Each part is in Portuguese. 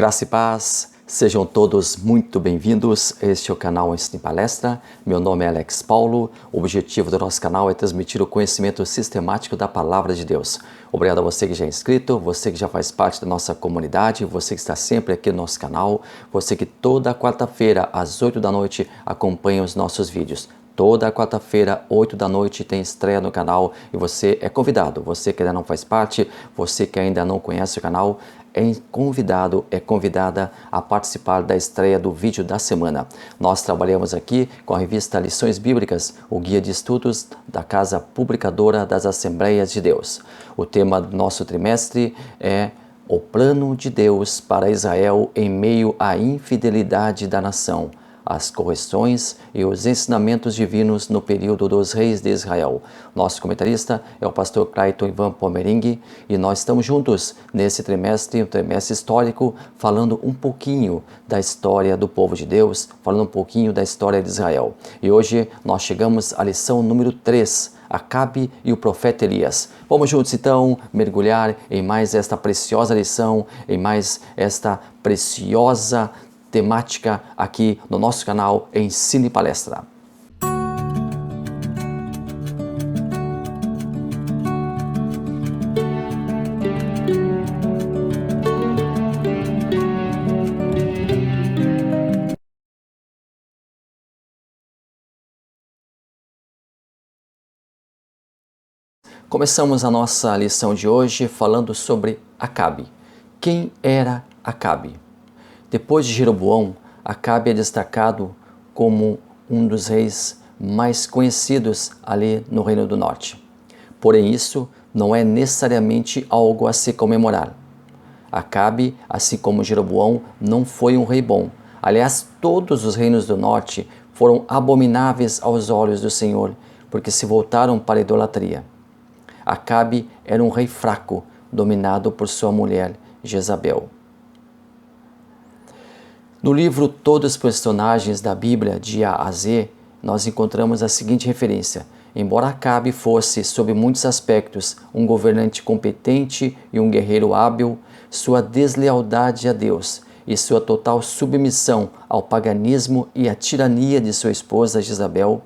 Graça e paz, sejam todos muito bem-vindos. Este é o canal Ensino em Palestra. Meu nome é Alex Paulo. O objetivo do nosso canal é transmitir o conhecimento sistemático da Palavra de Deus. Obrigado a você que já é inscrito, você que já faz parte da nossa comunidade, você que está sempre aqui no nosso canal, você que toda quarta-feira às 8 da noite acompanha os nossos vídeos. Toda quarta-feira, 8 da noite, tem estreia no canal e você é convidado. Você que ainda não faz parte, você que ainda não conhece o canal, é convidado, é convidada a participar da estreia do vídeo da semana. Nós trabalhamos aqui com a revista Lições Bíblicas, o guia de estudos da Casa Publicadora das Assembleias de Deus. O tema do nosso trimestre é o plano de Deus para Israel em meio à infidelidade da nação, as correções e os ensinamentos divinos no período dos reis de Israel. Nosso comentarista é o pastor Clayton Ivan Pomeringhi e nós estamos juntos nesse trimestre, um trimestre histórico, falando um pouquinho da história do povo de Deus, falando um pouquinho da história de Israel. E hoje nós chegamos à lição número 3, Acabe e o profeta Elias. Vamos juntos então mergulhar em mais esta preciosa lição, em mais esta preciosa temática aqui no nosso canal Ensino e Palestra. Começamos a nossa lição de hoje falando sobre Acabe. Quem era Acabe? Depois de Jeroboão, Acabe é destacado como um dos reis mais conhecidos ali no Reino do Norte. Porém, isso não é necessariamente algo a se comemorar. Acabe, assim como Jeroboão, não foi um rei bom. Aliás, todos os reinos do Norte foram abomináveis aos olhos do Senhor, porque se voltaram para a idolatria. Acabe era um rei fraco, dominado por sua mulher Jezabel. No livro Todos os Personagens da Bíblia, de A a Z, nós encontramos a seguinte referência: embora Acabe fosse, sob muitos aspectos, um governante competente e um guerreiro hábil, sua deslealdade a Deus e sua total submissão ao paganismo e à tirania de sua esposa Jezabel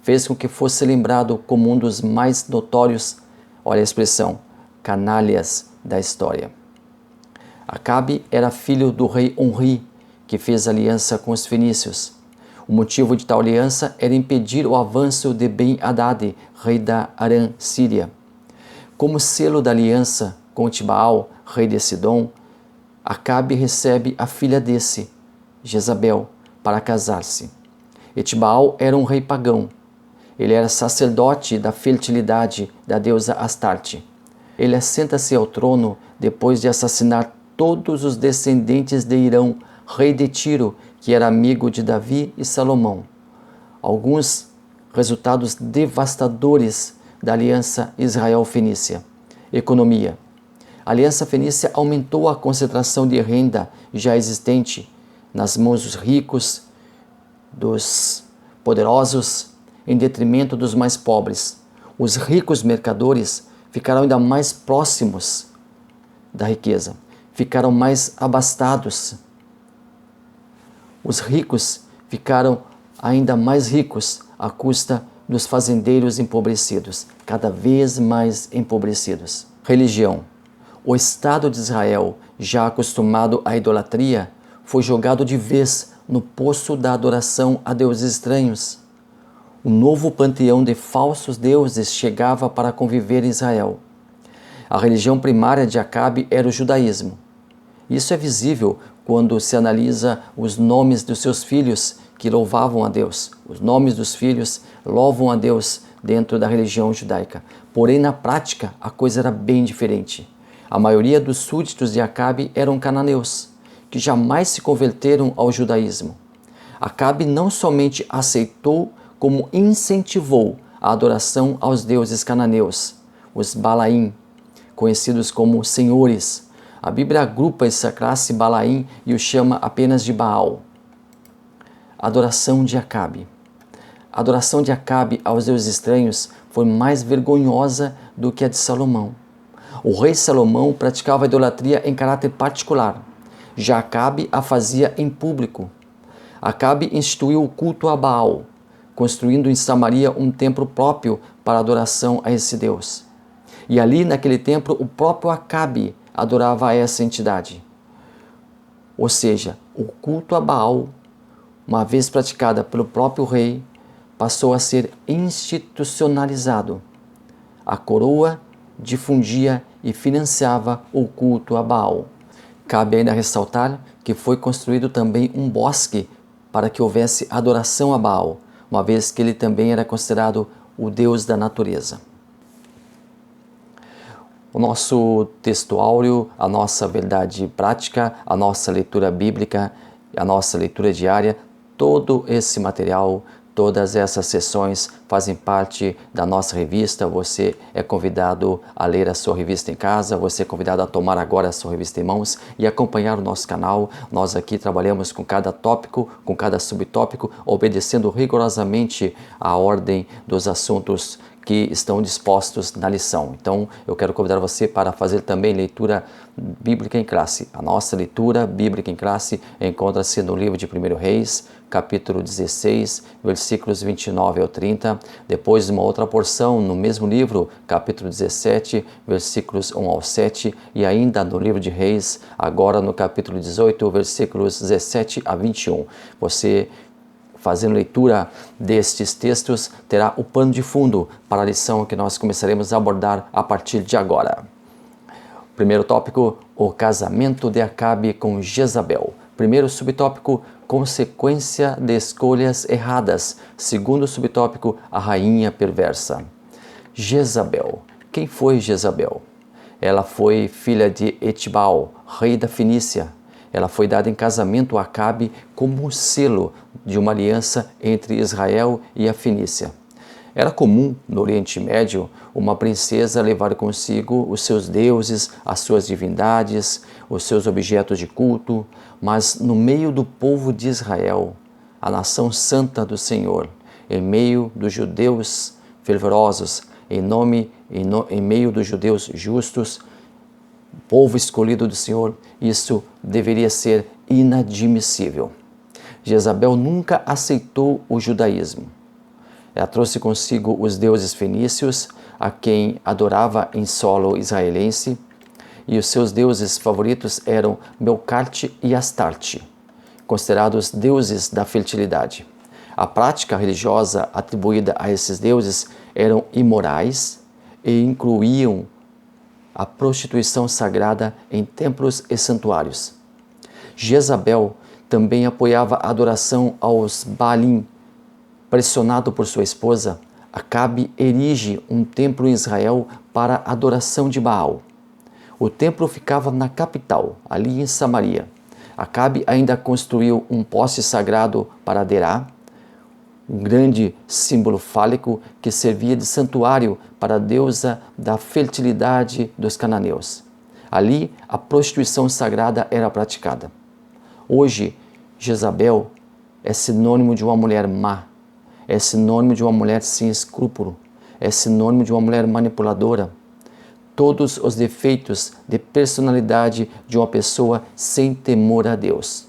fez com que fosse lembrado como um dos mais notórios, olha a expressão, canalhas da história. Acabe era filho do rei Onri, que fez aliança com os fenícios. O motivo de tal aliança era impedir o avanço de Ben-Hadad, rei da Arã, Síria. Como selo da aliança com Tibaal, rei de Sidom, Acabe recebe a filha desse, Jezabel, para casar-se. Etibaal era um rei pagão. Ele era sacerdote da fertilidade da deusa Astarte. Ele assenta-se ao trono depois de assassinar todos os descendentes de Irão, rei de Tiro, que era amigo de Davi e Salomão. Alguns resultados devastadores da aliança Israel-Fenícia. Economia. A aliança fenícia aumentou a concentração de renda já existente nas mãos dos ricos, dos poderosos, em detrimento dos mais pobres. Os ricos mercadores ficaram ainda mais próximos da riqueza, ficaram mais abastados. Os ricos ficaram ainda mais ricos à custa dos fazendeiros empobrecidos, cada vez mais empobrecidos. Religião. O Estado de Israel, já acostumado à idolatria, foi jogado de vez no poço da adoração a deuses estranhos. Um novo panteão de falsos deuses chegava para conviver em Israel. A religião primária de Acabe era o judaísmo. Isso é visível quando se analisa os nomes dos seus filhos que louvavam a Deus. Os nomes dos filhos louvam a Deus dentro da religião judaica. Porém, na prática, a coisa era bem diferente. A maioria dos súditos de Acabe eram cananeus, que jamais se converteram ao judaísmo. Acabe não somente aceitou, como incentivou a adoração aos deuses cananeus, os Balaim, conhecidos como senhores. A Bíblia agrupa essa classe Balaim e o chama apenas de Baal. Adoração de Acabe. A adoração de Acabe aos deuses estranhos foi mais vergonhosa do que a de Salomão. O rei Salomão praticava a idolatria em caráter particular. já Acabe a fazia em público. Acabe instituiu o culto a Baal, construindo em Samaria um templo próprio para adoração a esse Deus. E ali, naquele templo, o próprio Acabe adorava a essa entidade. Ou seja, o culto a Baal, uma vez praticada pelo próprio rei, passou a ser institucionalizado. A coroa difundia e financiava o culto a Baal. Cabe ainda ressaltar que foi construído também um bosque para que houvesse adoração a Baal, uma vez que ele também era considerado o deus da natureza. O nosso texto áureo, a nossa verdade prática, a nossa leitura bíblica, a nossa leitura diária, todo esse material, todas essas sessões fazem parte da nossa revista. Você é convidado a ler a sua revista em casa, você é convidado a tomar agora a sua revista em mãos e acompanhar o nosso canal. Nós aqui trabalhamos com cada tópico, com cada subtópico, obedecendo rigorosamente a ordem dos assuntos que estão dispostos na lição. Então, eu quero convidar você para fazer também leitura bíblica em classe. A nossa leitura bíblica em classe encontra-se no livro de 1 Reis, capítulo 16, versículos 29 ao 30. Depois, uma outra porção no mesmo livro, capítulo 17, versículos 1 ao 7. E ainda no livro de Reis, agora no capítulo 18, versículos 17 a 21. Você, fazendo leitura destes textos, terá o pano de fundo para a lição que nós começaremos a abordar a partir de agora. Primeiro tópico, o casamento de Acabe com Jezabel. Primeiro subtópico, consequência de escolhas erradas. Segundo subtópico, a rainha perversa. Jezabel. Quem foi Jezabel? Ela foi filha de Etibal, rei da Fenícia. Ela foi dada em casamento a Acabe como um selo de uma aliança entre Israel e a Fenícia. Era comum, no Oriente Médio, uma princesa levar consigo os seus deuses, as suas divindades, os seus objetos de culto, mas no meio do povo de Israel, a nação santa do Senhor, em meio dos judeus fervorosos, em meio dos judeus justos, povo escolhido do Senhor, isso deveria ser inadmissível. Jezabel nunca aceitou o judaísmo. Ela trouxe consigo os deuses fenícios, a quem adorava em solo israelense, e os seus deuses favoritos eram Melcarte e Astarte, considerados deuses da fertilidade. A prática religiosa atribuída a esses deuses eram imorais e incluíam a prostituição sagrada em templos e santuários. Jezabel também apoiava a adoração aos Baalim. Pressionado por sua esposa, Acabe erige um templo em Israel para a adoração de Baal. O templo ficava na capital, ali em Samaria. Acabe ainda construiu um poste sagrado para Derá, um grande símbolo fálico que servia de santuário para a deusa da fertilidade dos cananeus. Ali, a prostituição sagrada era praticada. Hoje, Jezabel é sinônimo de uma mulher má, é sinônimo de uma mulher sem escrúpulo, é sinônimo de uma mulher manipuladora. Todos os defeitos de personalidade de uma pessoa sem temor a Deus.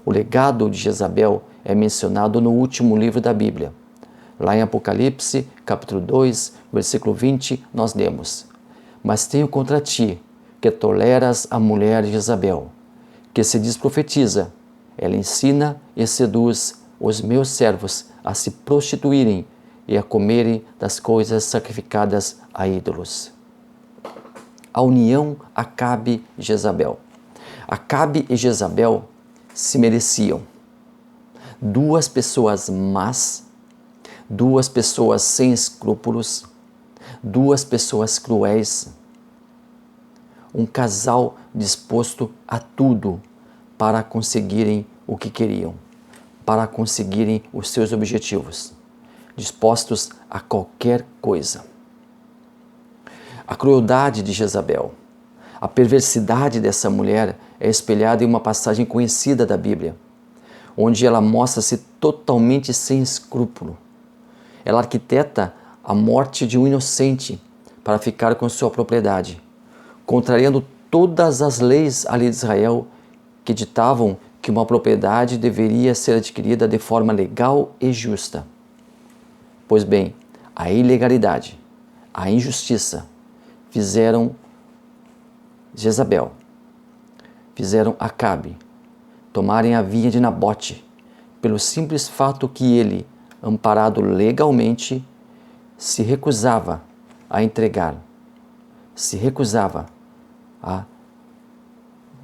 O legado de Jezabel é mencionado no último livro da Bíblia. Lá em Apocalipse, capítulo 2, versículo 20, nós lemos: Mas tenho contra ti, que toleras a mulher Jezabel, que se diz profetiza. Ela ensina e seduz os meus servos a se prostituírem e a comerem das coisas sacrificadas a ídolos. A união Acabe e Jezabel. Acabe e Jezabel se mereciam. Duas pessoas más, duas pessoas sem escrúpulos, duas pessoas cruéis, um casal disposto a tudo para conseguirem o que queriam, para conseguirem os seus objetivos, dispostos a qualquer coisa. A crueldade de Jezabel, a perversidade dessa mulher é espelhada em uma passagem conhecida da Bíblia, onde ela mostra-se totalmente sem escrúpulo. Ela arquiteta a morte de um inocente para ficar com sua propriedade, contrariando todas as leis ali de Israel que ditavam que uma propriedade deveria ser adquirida de forma legal e justa. Pois bem, a ilegalidade, a injustiça fizeram Jezabel, fizeram Acabe tomarem a vinha de Nabote, pelo simples fato que ele, amparado legalmente, se recusava a entregar, se recusava a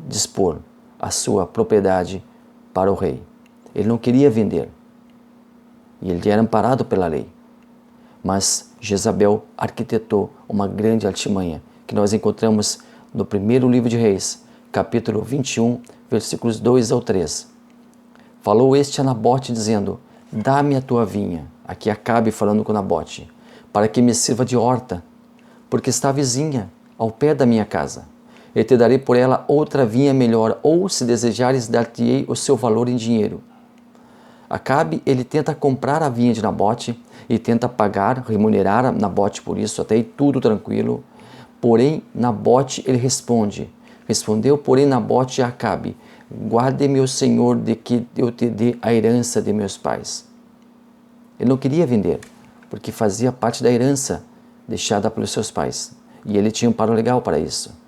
dispor a sua propriedade para o rei. Ele não queria vender. E ele era amparado pela lei. Mas Jezabel arquitetou uma grande artimanha, que nós encontramos no primeiro livro de Reis, capítulo 21, versículos 2 ao 3. Falou este a Nabote, dizendo: dá-me a tua vinha, aqui Acabe falando com Nabote, para que me sirva de horta, porque está vizinha, ao pé da minha casa. Eu te darei por ela outra vinha melhor, ou, se desejares, dar-te-ei o seu valor em dinheiro. Acabe, ele tenta comprar a vinha de Nabote e tenta pagar, remunerar Nabote por isso, até aí tudo tranquilo. Porém, Nabote, ele respondeu, porém, Nabote a Acabe: guarde-me o Senhor de que eu te dê a herança de meus pais. Ele não queria vender, porque fazia parte da herança deixada pelos seus pais. E ele tinha um amparo legal para isso.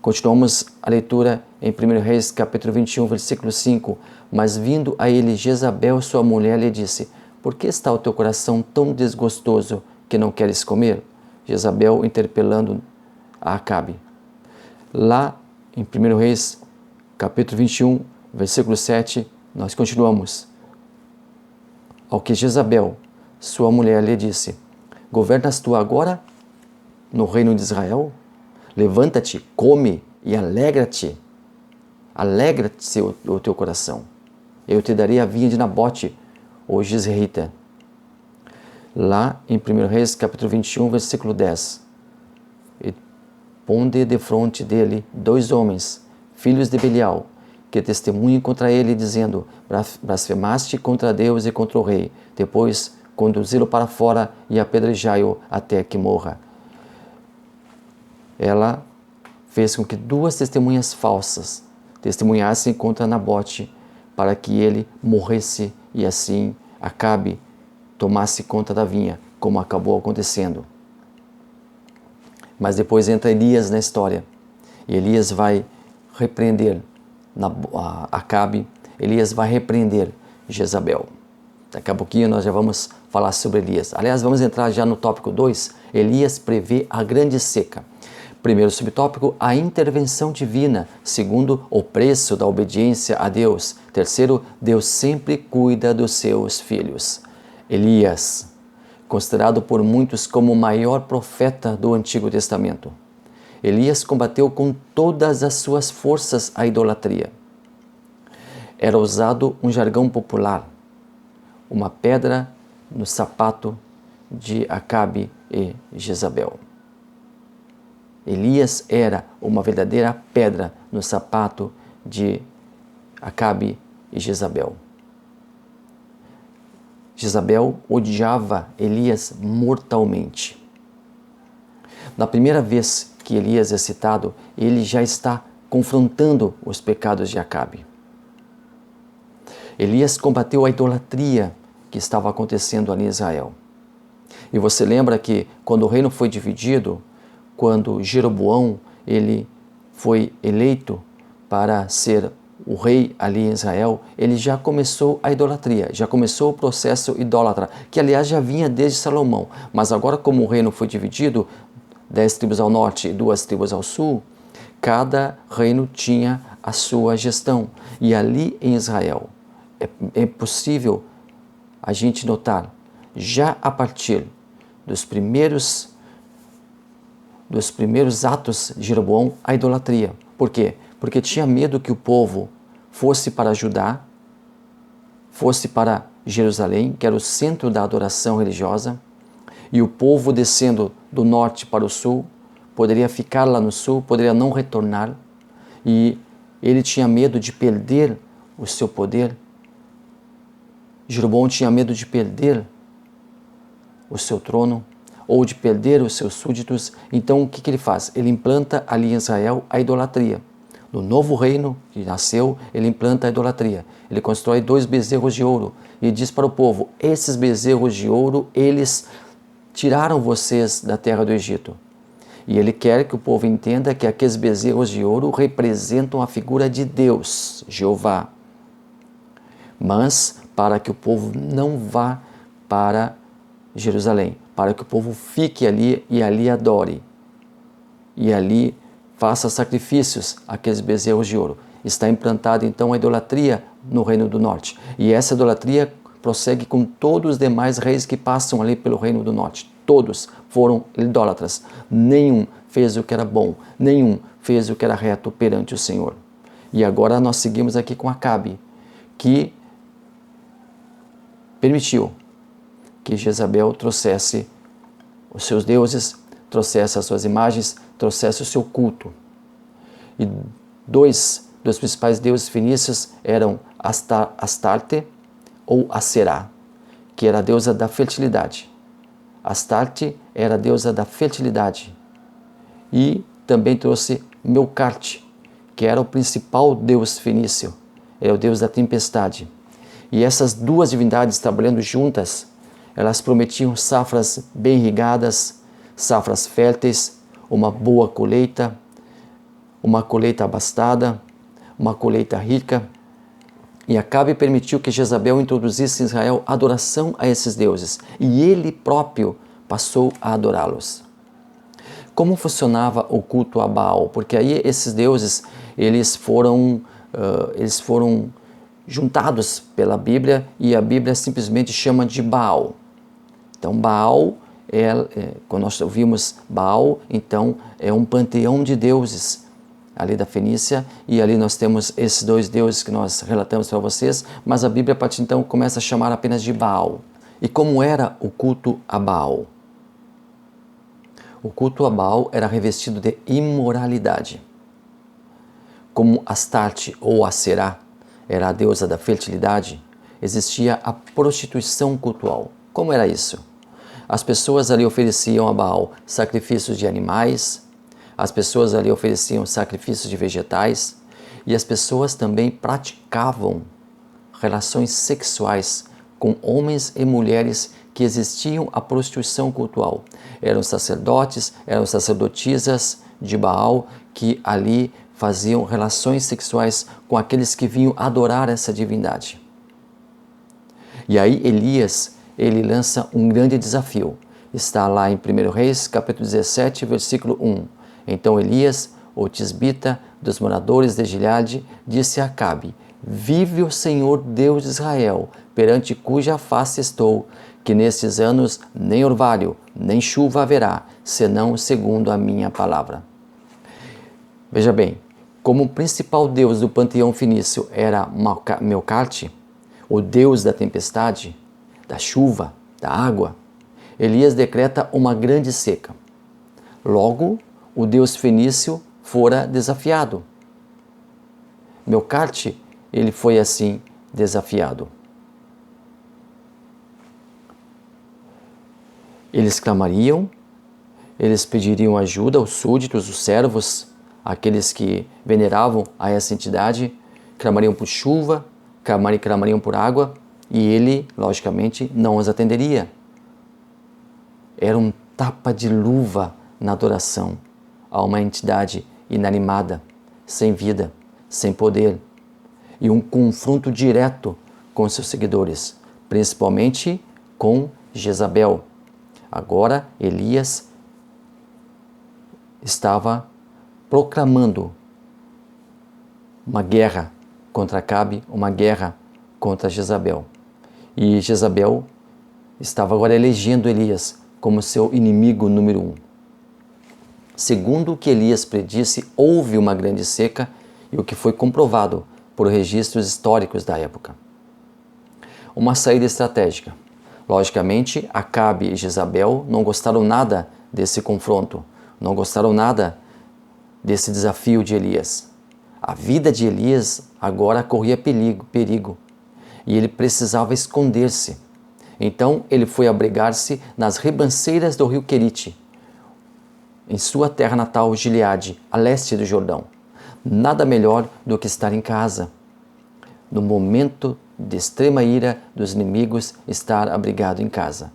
Continuamos a leitura em 1 Reis, capítulo 21, versículo 5. Mas vindo a ele Jezabel, sua mulher, lhe disse: por que está o teu coração tão desgostoso que não queres comer? Jezabel interpelando a Acabe. Lá em 1 Reis, capítulo 21, versículo 7, nós continuamos. Ao que Jezabel, sua mulher, lhe disse: governas tu agora no reino de Israel? Levanta-te, come e alegra-te. Alegra-te o teu coração. Eu te darei a vinha de Nabote, o Jezreelita. Lá em 1 Reis, capítulo 21, versículo 10. E ponde defronte dele 2 homens, filhos de Belial, que testemunhem contra ele, dizendo: blasfemaste contra Deus e contra o rei. Depois conduzi-lo para fora e apedrejai-o até que morra. Ela fez com que 2 testemunhas falsas testemunhassem contra Nabote, para que ele morresse e assim Acabe tomasse conta da vinha, como acabou acontecendo. Mas depois entra Elias na história, e Elias vai repreender Acabe, Elias vai repreender Jezabel. Daqui a pouquinho nós já vamos falar sobre Elias. Aliás, vamos entrar já no tópico 2, Elias prevê a grande seca. Primeiro subtópico, a intervenção divina. Segundo, o preço da obediência a Deus. Terceiro, Deus sempre cuida dos seus filhos. Elias, considerado por muitos como o maior profeta do Antigo Testamento. Elias combateu com todas as suas forças a idolatria. Era usado um jargão popular, uma pedra no sapato de Acabe e Jezabel. Elias era uma verdadeira pedra no sapato de Acabe e Jezabel. Jezabel odiava Elias mortalmente. Na primeira vez que Elias é citado, ele já está confrontando os pecados de Acabe. Elias combateu a idolatria que estava acontecendo ali em Israel. E você lembra que quando o reino foi dividido, quando Jeroboão ele foi eleito para ser o rei ali em Israel, ele já começou a idolatria, já começou o processo idólatra, que aliás já vinha desde Salomão. Mas agora, como o reino foi dividido, 10 tribos ao norte e 2 tribos ao sul, cada reino tinha a sua gestão. E ali em Israel é possível a gente notar, já a partir dos primeiros atos de Jeroboão, a idolatria. Por quê? Porque tinha medo que o povo fosse para Judá, fosse para Jerusalém, que era o centro da adoração religiosa, e o povo descendo do norte para o sul, poderia ficar lá no sul, poderia não retornar, e ele tinha medo de perder o seu poder. Jeroboão tinha medo de perder o seu trono, ou de perder os seus súditos. Então o que ele faz? Ele implanta ali em Israel a idolatria. No novo reino que nasceu, ele implanta a idolatria. Ele constrói 2 bezerros de ouro e diz para o povo: esses bezerros de ouro, eles tiraram vocês da terra do Egito. E ele quer que o povo entenda que aqueles bezerros de ouro representam a figura de Deus, Jeová. Mas para que o povo não vá para Jerusalém, para que o povo fique ali e ali adore. E ali faça sacrifícios àqueles bezerros de ouro. Está implantada então a idolatria no Reino do Norte. E essa idolatria prossegue com todos os demais reis que passam ali pelo Reino do Norte. Todos foram idólatras. Nenhum fez o que era bom. Nenhum fez o que era reto perante o Senhor. E agora nós seguimos aqui com Acabe, que permitiu que Jezabel trouxesse os seus deuses, trouxesse as suas imagens, trouxesse o seu culto. E dois dos principais deuses fenícios eram Astarte ou Aserá, que era a deusa da fertilidade. Astarte era a deusa da fertilidade. E também trouxe Melcarte, que era o principal deus fenício, é o deus da tempestade. E essas duas divindades trabalhando juntas, elas prometiam safras bem irrigadas, safras férteis, uma boa colheita, uma colheita abastada, uma colheita rica. E Acabe permitiu que Jezabel introduzisse em Israel adoração a esses deuses, e ele próprio passou a adorá-los. Como funcionava o culto a Baal? Porque aí esses deuses, eles foram juntados pela Bíblia, e a Bíblia simplesmente chama de Baal. Então Baal, quando nós ouvimos Baal, então é um panteão de deuses ali da Fenícia, e ali nós temos esses dois deuses que nós relatamos para vocês, mas a Bíblia a partir de então começa a chamar apenas de Baal. E como era o culto a Baal? O culto a Baal era revestido de imoralidade. Como Astarte ou Aserá era a deusa da fertilidade, existia a prostituição cultual. Como era isso? As pessoas ali ofereciam a Baal sacrifícios de animais, as pessoas ali ofereciam sacrifícios de vegetais, e as pessoas também praticavam relações sexuais com homens e mulheres que existiam a prostituição cultual. Eram sacerdotes, eram sacerdotisas de Baal que ali faziam relações sexuais com aqueles que vinham adorar essa divindade. E aí Elias, ele lança um grande desafio. Está lá em 1 Reis, capítulo 17, versículo 1. Então Elias, o tisbita dos moradores de Gileade, disse a Acabe: vive o Senhor Deus de Israel, perante cuja face estou, que nestes anos nem orvalho, nem chuva haverá, senão segundo a minha palavra. Veja bem, como o principal deus do panteão fenício era Melcarte, o deus da tempestade, da chuva, da água, Elias decreta uma grande seca. Logo, o deus fenício fora desafiado. Melcarte, ele foi assim desafiado. Eles clamariam, eles pediriam ajuda aos súditos, os servos, aqueles que veneravam a essa entidade, clamariam por chuva, clamariam por água, e ele, logicamente, não os atenderia. Era um tapa de luva na adoração a uma entidade inanimada, sem vida, sem poder, e um confronto direto com seus seguidores, principalmente com Jezabel. Agora Elias estava proclamando uma guerra contra Acabe, uma guerra contra Jezabel. E Jezabel estava agora elegendo Elias como seu inimigo número 1. Segundo o que Elias predisse, houve uma grande seca, e o que foi comprovado por registros históricos da época. Uma saída estratégica. Logicamente, Acabe e Jezabel não gostaram nada desse confronto, não gostaram nada desse desafio de Elias. A vida de Elias agora corria perigo, e ele precisava esconder-se. Então ele foi abrigar-se nas ribanceiras do rio Querite, em sua terra natal, Gileade, a leste do Jordão. Nada melhor do que estar em casa. No momento de extrema ira dos inimigos, estar abrigado em casa.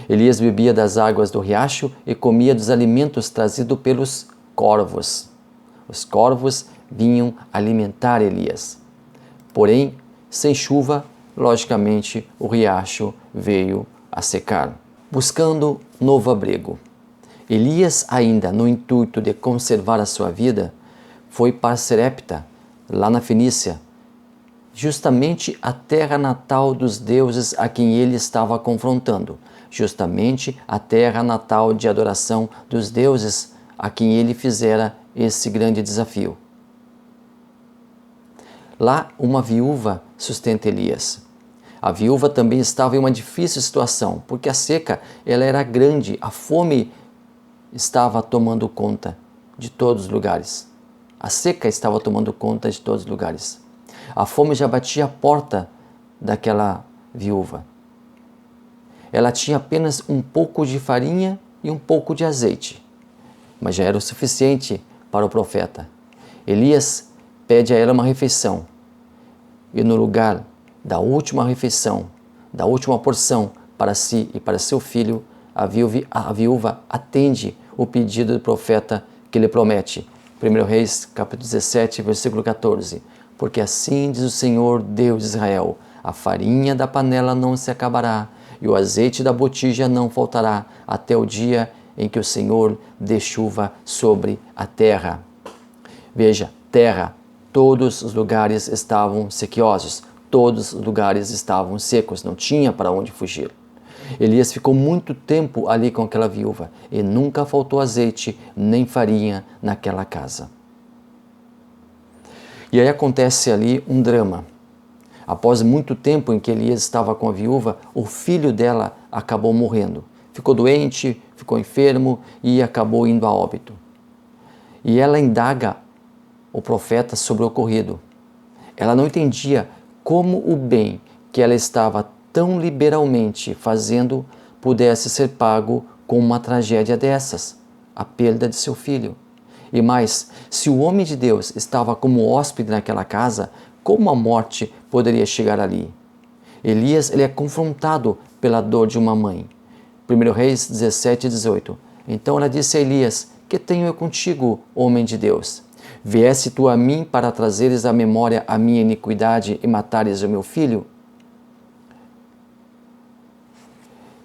Elias bebia das águas do riacho e comia dos alimentos trazidos pelos corvos. Os corvos vinham alimentar Elias. Porém, sem chuva, logicamente, o riacho veio a secar. Buscando novo abrigo. Elias, ainda no intuito de conservar a sua vida, foi para Serepta, lá na Fenícia, justamente a terra natal dos deuses a quem ele estava confrontando, justamente a terra natal de adoração dos deuses a quem ele fizera esse grande desafio. Lá, uma viúva sustenta Elias. A viúva também estava em uma difícil situação, porque a seca ela era grande, a fome estava tomando conta de todos os lugares. A seca estava tomando conta de todos os lugares. A fome já batia a porta daquela viúva. Ela tinha apenas um pouco de farinha e um pouco de azeite, mas já era o suficiente para o profeta. Elias pede a ela uma refeição, e no lugar da última refeição, da última porção para si e para seu filho, a viúva atende o pedido do profeta que lhe promete. 1 Reis, capítulo 17, versículo 14. Porque assim diz o Senhor, Deus de Israel, a farinha da panela não se acabará, e o azeite da botija não faltará, até o dia em que o Senhor dê chuva sobre a terra. Veja, terra, todos os lugares estavam sequiosos, todos os lugares estavam secos, não tinha para onde fugir. Elias ficou muito tempo ali com aquela viúva e nunca faltou azeite nem farinha naquela casa. E aí acontece ali um drama. Após muito tempo em que Elias estava com a viúva, o filho dela acabou morrendo. Ficou doente, ficou enfermo e acabou indo a óbito. E ela indaga o profeta sobre o ocorrido. Ela não entendia como o bem que ela estava tão liberalmente fazendo pudesse ser pago com uma tragédia dessas, a perda de seu filho. E mais, se o homem de Deus estava como hóspede naquela casa, como a morte poderia chegar ali? Elias ele é confrontado pela dor de uma mãe. 1 Reis 17, 18. Então ela disse a Elias: que tenho eu contigo, homem de Deus? Viesse tu a mim para trazeres à memória a minha iniquidade e matares o meu filho?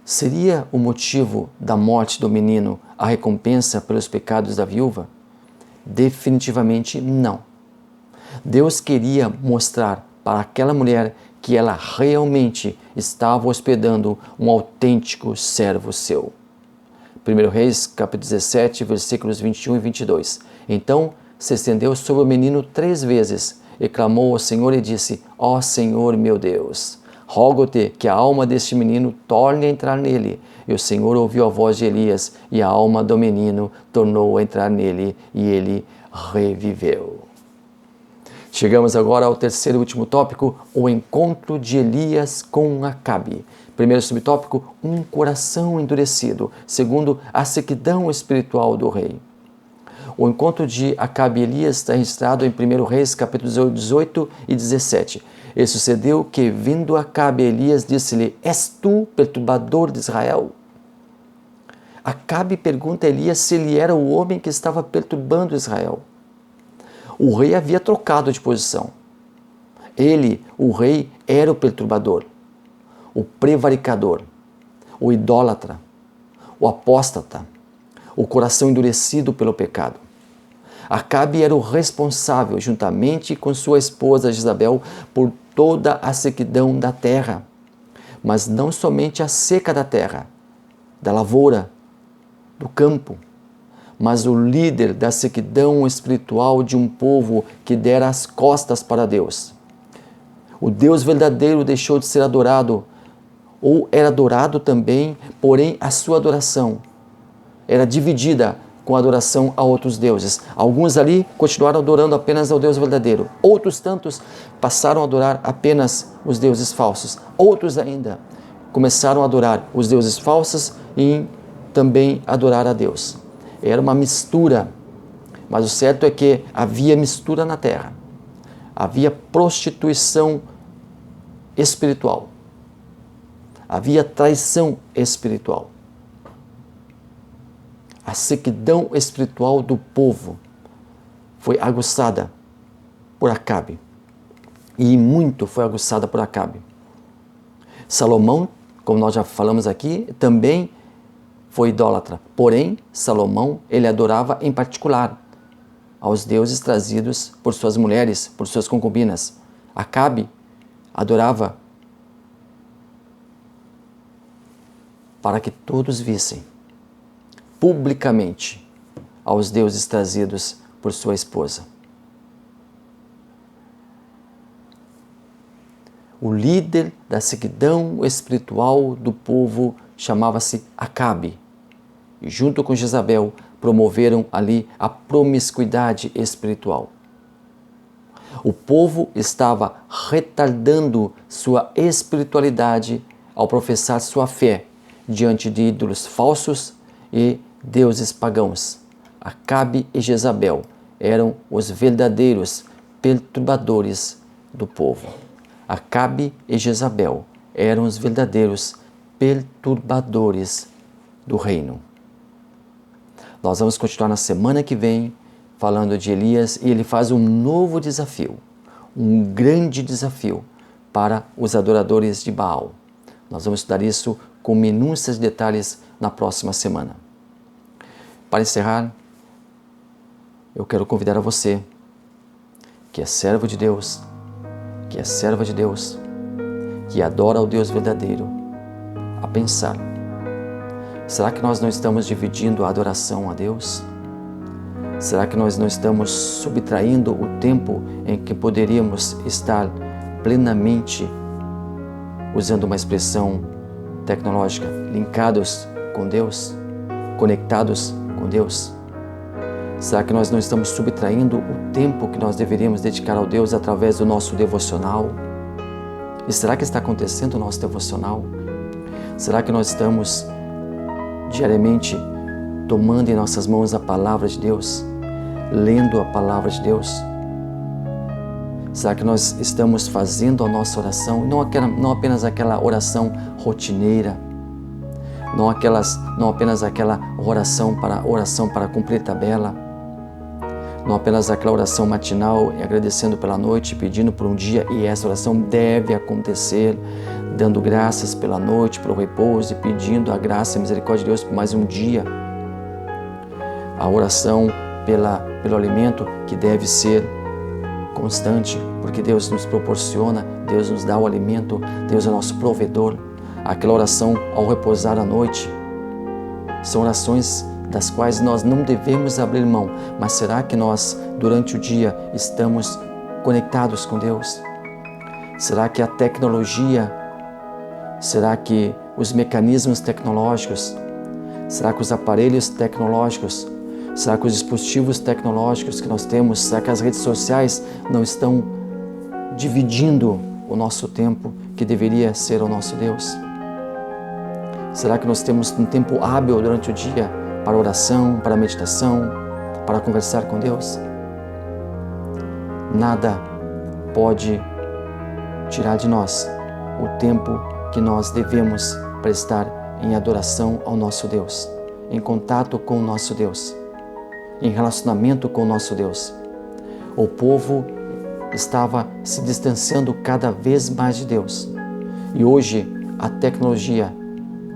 Seria o motivo da morte do menino a recompensa pelos pecados da viúva? Definitivamente não. Deus queria mostrar para aquela mulher que ela realmente estava hospedando um autêntico servo seu. 1 Reis, capítulo 17, versículos 21 e 22. Então se estendeu sobre o menino 3 vezes e clamou ao Senhor e disse: ó Senhor meu Deus, rogo-te que a alma deste menino torne a entrar nele. E o Senhor ouviu a voz de Elias, e a alma do menino tornou a entrar nele, e ele reviveu. Chegamos agora ao terceiro e último tópico, o encontro de Elias com Acabe. Primeiro subtópico, um coração endurecido. Segundo, a sequidão espiritual do rei. O encontro de Acabe e Elias está registrado em 1 Reis, capítulos 18 e 17. E sucedeu que, vindo Acabe a Elias, disse-lhe: és tu, perturbador de Israel? Acabe pergunta a Elias se ele era o homem que estava perturbando Israel. O rei havia trocado de posição. Ele, o rei, era o perturbador, o prevaricador, o idólatra, o apóstata, o coração endurecido pelo pecado. Acabe era o responsável, juntamente com sua esposa Jezabel, por toda a sequidão da terra. Mas não somente a seca da terra, da lavoura, do campo, mas o líder da sequidão espiritual de um povo que dera as costas para Deus. O Deus verdadeiro deixou de ser adorado, ou era adorado também, porém a sua adoração era dividida com a adoração a outros deuses. Alguns ali continuaram adorando apenas ao Deus verdadeiro. Outros tantos passaram a adorar apenas os deuses falsos. Outros ainda começaram a adorar os deuses falsos e também adorar a Deus. Era uma mistura Mas o certo é que havia mistura na terra. Havia prostituição espiritual. Havia traição espiritual. A sequidão espiritual do povo foi aguçada por Acabe. E muito foi aguçada por Acabe. Salomão, como nós já falamos aqui, também foi idólatra. Porém, Salomão, ele adorava em particular aos deuses trazidos por suas mulheres, por suas concubinas. Acabe adorava para que todos vissem publicamente aos deuses trazidos por sua esposa. O líder da sequidão espiritual do povo chamava-se Acabe. E junto com Jezabel promoveram ali a promiscuidade espiritual. O povo estava retardando sua espiritualidade ao professar sua fé diante de ídolos falsos e deuses pagãos. Acabe e Jezabel eram os verdadeiros perturbadores do povo. Acabe e Jezabel eram os verdadeiros perturbadores do reino. Nós vamos continuar na semana que vem falando de Elias e ele faz um novo desafio, um grande desafio para os adoradores de Baal. Nós vamos estudar isso com minúcias detalhes na próxima semana. Para encerrar, eu quero convidar a você, que é servo de Deus, que é serva de Deus, que adora ao Deus verdadeiro, a pensar: será que nós não estamos dividindo a adoração a Deus? Será que nós não estamos subtraindo o tempo em que poderíamos estar plenamente, usando uma expressão tecnológica, linkados com Deus, conectados com Deus? Será que nós não estamos subtraindo o tempo que nós deveríamos dedicar ao Deus através do nosso devocional? E será que está acontecendo o nosso devocional? Será que nós estamos diariamente tomando em nossas mãos a palavra de Deus, lendo a palavra de Deus? Será que nós estamos fazendo a nossa oração, não apenas aquela oração rotineira, não apenas aquela oração para cumprir tabela, não apenas aquela oração matinal e agradecendo pela noite, pedindo por um dia, e essa oração deve acontecer, dando graças pela noite, pelo repouso e pedindo a graça e a misericórdia de Deus por mais um dia. A oração pelo alimento que deve ser constante, porque Deus nos proporciona, Deus nos dá o alimento, Deus é nosso provedor. Aquela oração ao repousar à noite, são orações das quais nós não devemos abrir mão. Mas será que nós, durante o dia, estamos conectados com Deus? Será que a tecnologia, será que os mecanismos tecnológicos, será que os aparelhos tecnológicos, será que os dispositivos tecnológicos que nós temos, será que as redes sociais não estão dividindo o nosso tempo que deveria ser o nosso Deus? Será que nós temos um tempo hábil durante o dia para oração, para meditação, para conversar com Deus? Nada pode tirar de nós o tempo que nós devemos prestar em adoração ao nosso Deus, em contato com o nosso Deus, em relacionamento com o nosso Deus. O povo estava se distanciando cada vez mais de Deus. E hoje a tecnologia,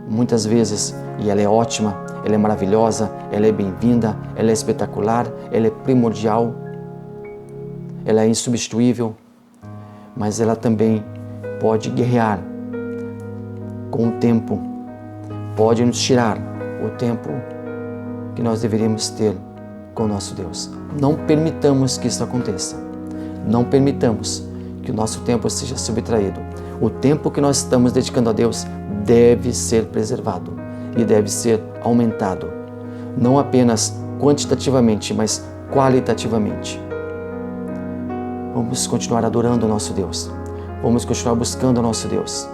muitas vezes, e ela é ótima, ela é maravilhosa, ela é bem-vinda, ela é espetacular, ela é primordial, ela é insubstituível, mas ela também pode guerrear com o tempo, pode nos tirar o tempo que nós deveríamos ter com o nosso Deus. Não permitamos que isso aconteça. Não permitamos que o nosso tempo seja subtraído. O tempo que nós estamos dedicando a Deus deve ser preservado e deve ser aumentado. Não apenas quantitativamente, mas qualitativamente. Vamos continuar adorando o nosso Deus. Vamos continuar buscando o nosso Deus.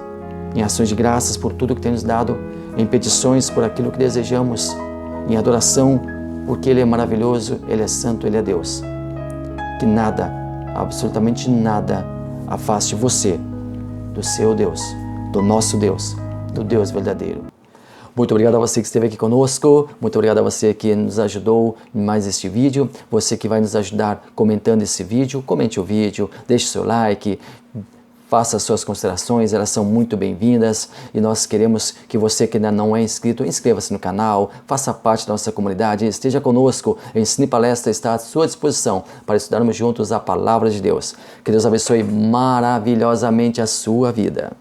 Em ações de graças por tudo que tem nos dado, em petições por aquilo que desejamos, em adoração porque Ele é maravilhoso, Ele é santo, Ele é Deus. Que nada, absolutamente nada, afaste você do seu Deus, do nosso Deus, do Deus verdadeiro. Muito obrigado a você que esteve aqui conosco, muito obrigado a você que nos ajudou em mais este vídeo, você que vai nos ajudar comentando esse vídeo, comente o vídeo, deixe seu like, faça suas considerações, elas são muito bem-vindas e nós queremos que você que ainda não é inscrito, inscreva-se no canal, faça parte da nossa comunidade, esteja conosco, o Ensine Palestra está à sua disposição para estudarmos juntos a Palavra de Deus. Que Deus abençoe maravilhosamente a sua vida.